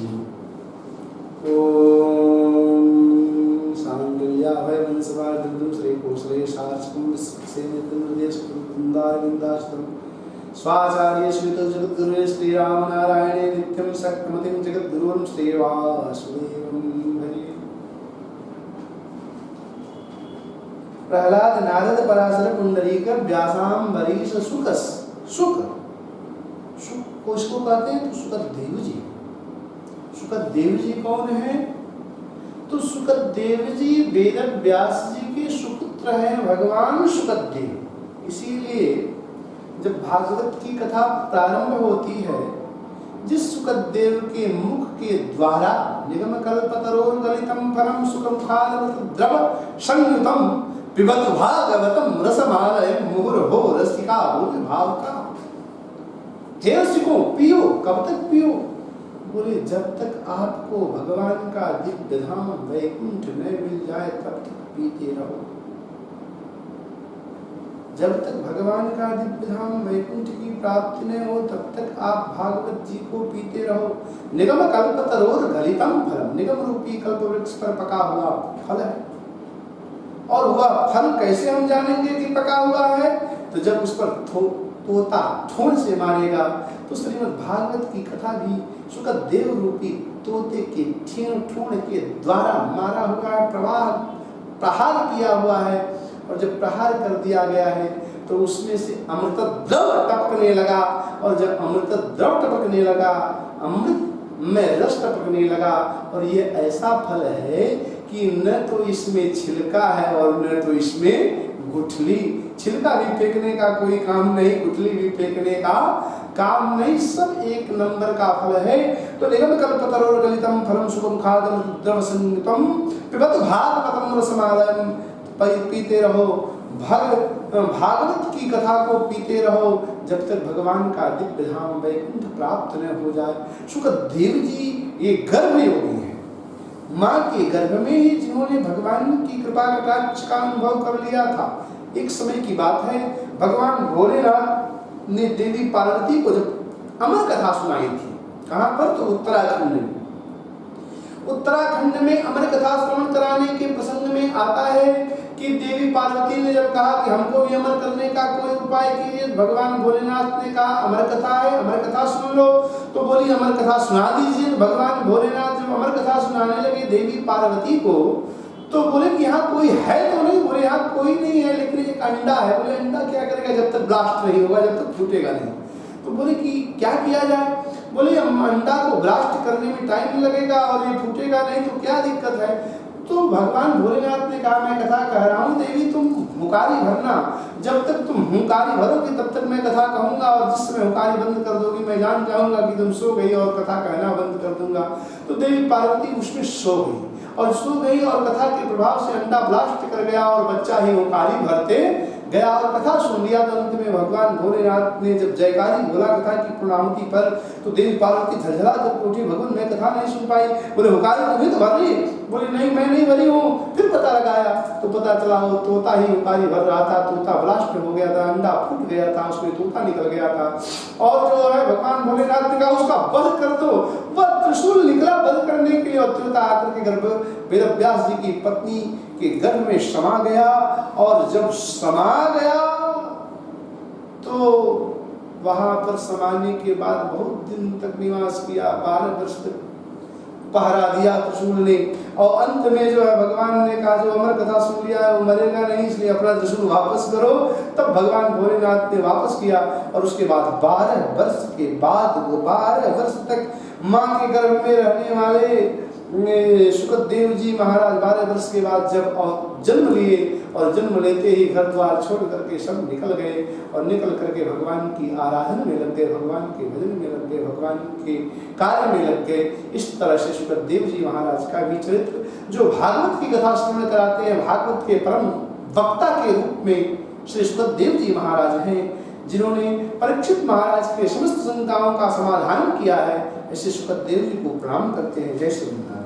जी। ओम सांगल्याभय वंशवादिदं श्री कोसले शार्चकुंड सेनेतुर्देश कुंदार विंदाश्रम स्वाचार्य श्रीत जगद्गुरु श्री राम नारायणे नित्यं शक्तिमतिं जगद्गुरुं श्री वासुदेवं भजे। प्रहलाद नारद पराशर पुंडरीक व्यासांबरीश सुकस सुक को इसको कहते हैं तो सुकदेव जी। सुकदेव जी कौन है? तो सुकदेव जी वेद व्यास जी के सुपुत्र हैं भगवान सुकदेव। इसीलिए जब भागवत की कथा प्रारंभ होती है, जिस सुकदेव के मुख के द्वारा निगम कल्पतरोर्गलितम फलम सुखमुखादमृत द्रव संयुतम पिबत भागवतम रसमालयम मुहुर्हो रसिका बोल भाव का। हे रसिको पियो, कब तक पियो? बोले जब तक आपको भगवान का दिव्य धाम वैकुंठ में मिल जाए तब तक पीते रहो। जब तक भगवान का दिव्य धाम वैकुंठ की प्राप्ति नहीं हो तब तक आप भागवत जी को पीते रहो। निगम कल्पतरोर गलितम फलम, निगम रूपी कल्प वृक्ष पर पका हुआ फल है। और वह फल कैसे हम जानेंगे कि पका हुआ है? तो जब उस पर तोता ठोड़ से मारेगा। तो श्रीमद् भागवत की कथा भी सुकदेव रूपी तोते के ठोड़ के द्वारा मारा हुआ है, प्रहार किया हुआ है। और जब प्रहार कर दिया गया है तो उसमें से अमृत द्रव टपकने लगा। और जब अमृत द्रव टपकने लगा, अमृत में रस टपकने लगा। और ये ऐसा फल है कि न तो इसमें छिलका है और न तो इसमें गुठली। छिलका भी फेंकने का कोई काम नहीं, गुठली भी फेंकने का काम नहीं, सब एक नंबर का फल है। तो निगम कल्पतरोर गलितम फलम सुखमुखादम द्रव संयुतम पिबत भागवतम रसमालयम, पीते रहो भागवत की कथा को, पीते रहो जब तक भगवान का दिव्य धाम वैकुंठ प्राप्त न हो जाए। सुकदेव जी ये गर्भ योगी है, माँ के गर्भ में ही जिन्होंने भगवान की कृपा कटाक्ष का अनुभव कर लिया था। एक समय की बात है, भगवान भोलेनाथ ने देवी पार्वती को जब अमर कथा सुनाई थी, कहाँ पर? तो उत्तराखंड में। उत्तराखंड में अमर कथा श्रवण कराने के प्रसंग में आता है कि देवी पार्वती ने जब कहा कि हमको भी अमर करने का कोई उपाय कीजिए, भगवान भोलेनाथ ने कहा अमर कथा है, अमर कथा सुन लो। तो बोली अमर कथा सुना दीजिए। भगवान भोलेनाथ जब अमर कथा सुनाने लगे देवी पार्वती को, तो बोले कि यहाँ कोई है तो नहीं? बोले यहाँ कोई नहीं है, लेकिन एक अंडा है। बोले अंडा क्या करेगा जब तक ब्लास्ट नहीं होगा, जब तक फूटेगा नहीं। तो बोले कि क्या किया जाए? बोले अंडा को ब्लास्ट करने में टाइम लगेगा और ये फूटेगा नहीं, तो क्या दिक्कत है? तो भगवान भोलेनाथ ने कहा मैं कथा कह रहा हूँ देवी, तुम हुंकारी भरना। जब तक तुम हुंकारी भरोगी तब तक मैं कथा कहूंगा, और जिस समय हुंकारी बंद कर दोगी मैं जान जाऊंगा कि तुम सो गई और कथा कहना बंद कर दूंगा। तो देवी पार्वती उसमें सो गई, और सो गई और कथा के प्रभाव से अंडा ब्लास्ट कर गया और बच्चा ही हुंकारी भरते गया और कथा सुन लिया। तो अंत में भगवान भोलेनाथ ने जब जयकारी बोला कथा की पूर्णाहुति पर, तो देवी पार्वती झलझला कर उठी, भगवान मैं कथा नहीं सुन पाई। बोले हुंकारी तुम्हें तो भर रही? बोले नहीं मैं नहीं भरी हूँ। फिर पता लगाया तो पता चला वो तोता ही हुंकारी भर रहा था। तोता ब्लास्ट हो गया था, अंडा फूट गया था, उसमें तोता निकल गया था। और जो है भगवान भोलेनाथ ने कहा उसका वध कर दो। वह त्रिशूल निकला वध करने के लिए, और तोता आकर के गर्भ वेद व्यास जी की पत्नी के गर्भ में समा गया। और जब समा गया तो वहां पर समाने के बाद बहुत दिन तक निवास किया, 12 वर्ष तक पहरा दिया त्रिशूल ने। और अंत में जो है भगवान ने कहा जो अमर कथा सुन लिया है वो मरेगा नहीं, इसलिए अपना त्रिशूल वापस करो। तब भगवान भोलेनाथ ने वापस किया, और उसके बाद 12 वर्ष के बाद वो 12 वर्ष तक माँ के गर्भ में रहने वाले सुकदेव जी महाराज 12 वर्ष के बाद जब जन्म लिए, और जन्म लेते ही घर द्वार छोड़ करके सब निकल गए, और निकल करके भगवान की आराधना में लग गए, भगवान के भजन में लग गए, भगवान के कार्य में लग गए। इस तरह से सुकदेव जी महाराज का भी चरित्र जो भागवत की कथा श्रवण कराते हैं, भागवत के परम वक्ता के रूप में श्री सुकदेव जी महाराज हैं, जिन्होंने परीक्षित महाराज के समस्त शंकाओं का समाधान किया है। ऐसे सुकदेव जी को प्रणाम करते हैं। जय श्री राम।